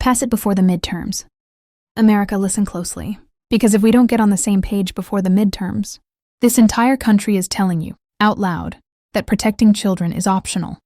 Pass it before the midterms. America, listen closely. Because if we don't get on the same page before the midterms, this entire country is telling you, out loud, that protecting children is optional.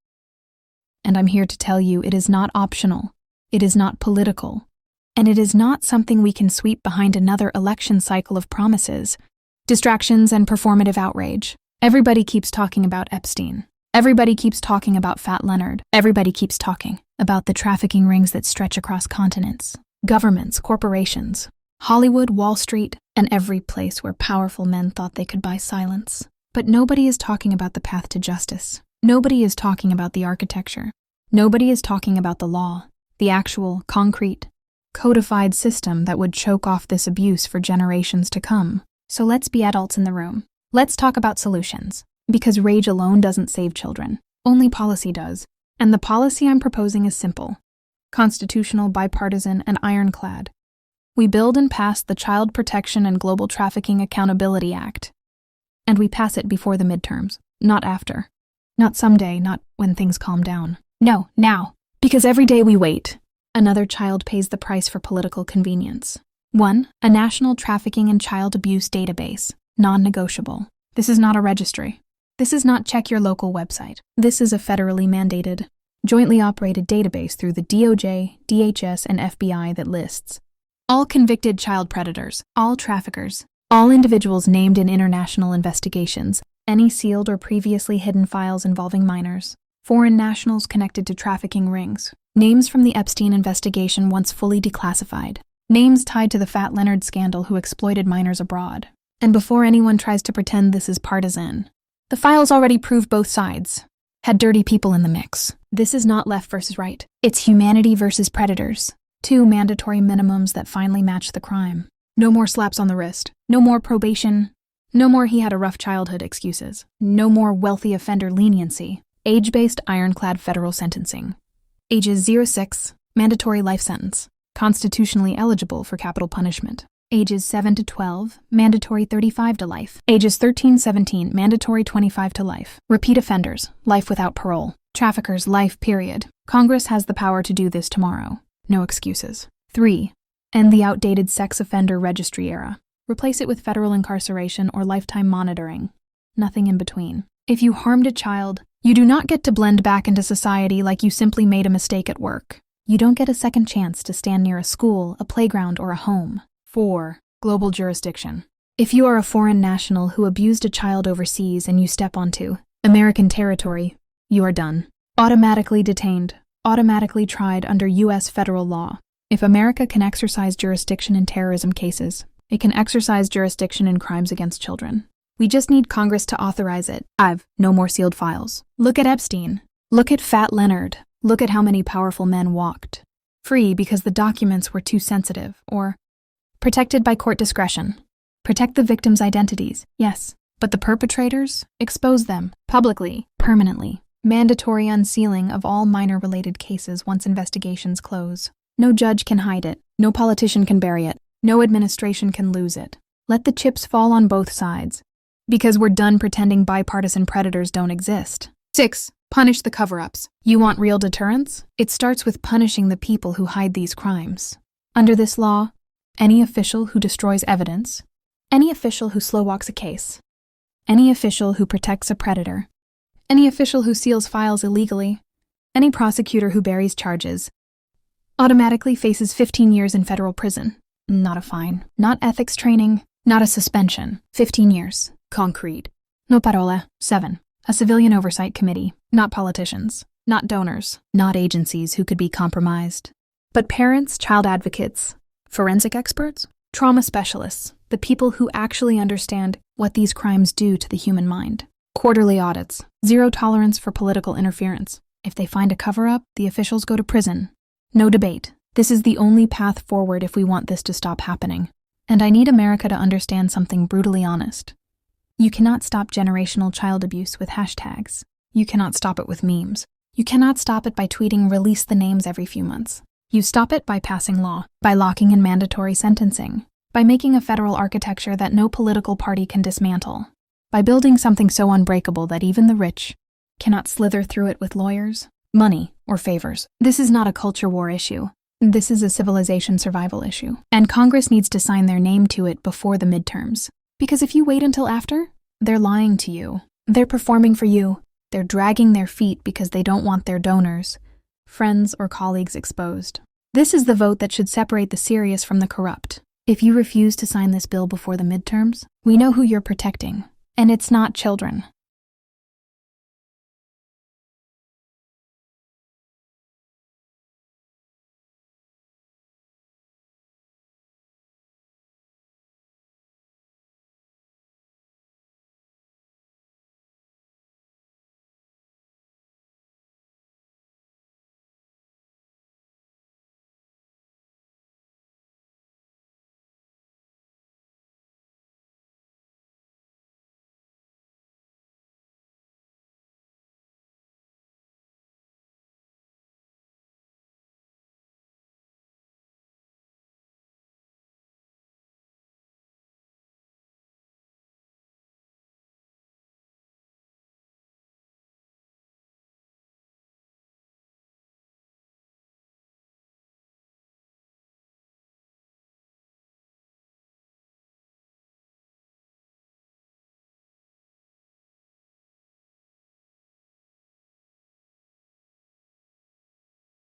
And I'm here to tell you it is not optional, it is not political, and it is not something we can sweep behind another election cycle of promises, distractions, and performative outrage. Everybody keeps talking about Epstein. Everybody keeps talking about Fat Leonard. Everybody keeps talking about the trafficking rings that stretch across continents, governments, corporations, Hollywood, Wall Street, and every place where powerful men thought they could buy silence. But nobody is talking about the path to justice. Nobody is talking about the architecture. Nobody is talking about the law, the actual, concrete, codified system that would choke off this abuse for generations to come. So let's be adults in the room. Let's talk about solutions. Because rage alone doesn't save children. Only policy does. And the policy I'm proposing is simple. Constitutional, bipartisan, and ironclad. We build and pass the Child Protection and Global Trafficking Accountability Act. And we pass it before the midterms, not after. Not someday, not when things calm down. No, now. Because every day we wait, another child pays the price for political convenience. 1. A national trafficking and child abuse database. Non-negotiable. This is not a registry. This is not check your local website. This is a federally mandated, jointly operated database through the DOJ, DHS, and FBI that lists all convicted child predators, all traffickers, all individuals named in international investigations, any sealed or previously hidden files involving minors, foreign nationals connected to trafficking rings, names from the Epstein investigation once fully declassified, names tied to the Fat Leonard scandal who exploited minors abroad. And before anyone tries to pretend this is partisan, the files already prove both sides had dirty people in the mix. This is not left versus right. It's humanity versus predators. 2 mandatory minimums that finally match the crime. No more slaps on the wrist. No more probation. No more he had a rough childhood excuses. No more wealthy offender leniency. Age-based ironclad federal sentencing. Ages 0-6, mandatory life sentence. Constitutionally eligible for capital punishment. Ages 7 to 12, mandatory 35 to life. Ages 13-17, mandatory 25 to life. Repeat offenders, life without parole. Traffickers, life, period. Congress has the power to do this tomorrow. No excuses. 3. End the outdated sex offender registry era. Replace it with federal incarceration or lifetime monitoring. Nothing in between. If you harmed a child, you do not get to blend back into society like you simply made a mistake at work. You don't get a second chance to stand near a school, a playground, or a home. 4. Global jurisdiction. If you are a foreign national who abused a child overseas and you step onto American territory, you are done. Automatically detained, automatically tried under U.S. federal law. If America can exercise jurisdiction in terrorism cases, it can exercise jurisdiction in crimes against children. We just need Congress to authorize it. No more sealed files. Look at Epstein. Look at Fat Leonard. Look at how many powerful men walked free because the documents were too sensitive, or protected by court discretion. Protect the victims' identities, yes, but the perpetrators? Expose them, publicly, permanently. Mandatory unsealing of all minor-related cases once investigations close. No judge can hide it. No politician can bury it. No administration can lose it. Let the chips fall on both sides. Because we're done pretending bipartisan predators don't exist. 6. Punish the cover-ups. You want real deterrence? It starts with punishing the people who hide these crimes. Under this law, any official who destroys evidence, any official who slow-walks a case, any official who protects a predator, any official who seals files illegally, any prosecutor who buries charges, automatically faces 15 years in federal prison. Not a fine, not ethics training, not a suspension. 15 years. Concrete. No parola. 7. A civilian oversight committee. Not politicians. Not donors. Not agencies who could be compromised. But parents, child advocates, forensic experts, trauma specialists, the people who actually understand what these crimes do to the human mind. Quarterly audits. Zero tolerance for political interference. If they find a cover-up, the officials go to prison. No debate. This is the only path forward if we want this to stop happening. And I need America to understand something brutally honest. You cannot stop generational child abuse with hashtags. You cannot stop it with memes. You cannot stop it by tweeting "release the names" every few months. You stop it by passing law, by locking in mandatory sentencing, by making a federal architecture that no political party can dismantle, by building something so unbreakable that even the rich cannot slither through it with lawyers, money, or favors. This is not a culture war issue. This is a civilization survival issue, and Congress needs to sign their name to it before the midterms. Because if you wait until after, they're lying to you. They're performing for you. They're dragging their feet because they don't want their donors, friends, or colleagues exposed. This is the vote that should separate the serious from the corrupt. If you refuse to sign this bill before the midterms, we know who you're protecting, and it's not children.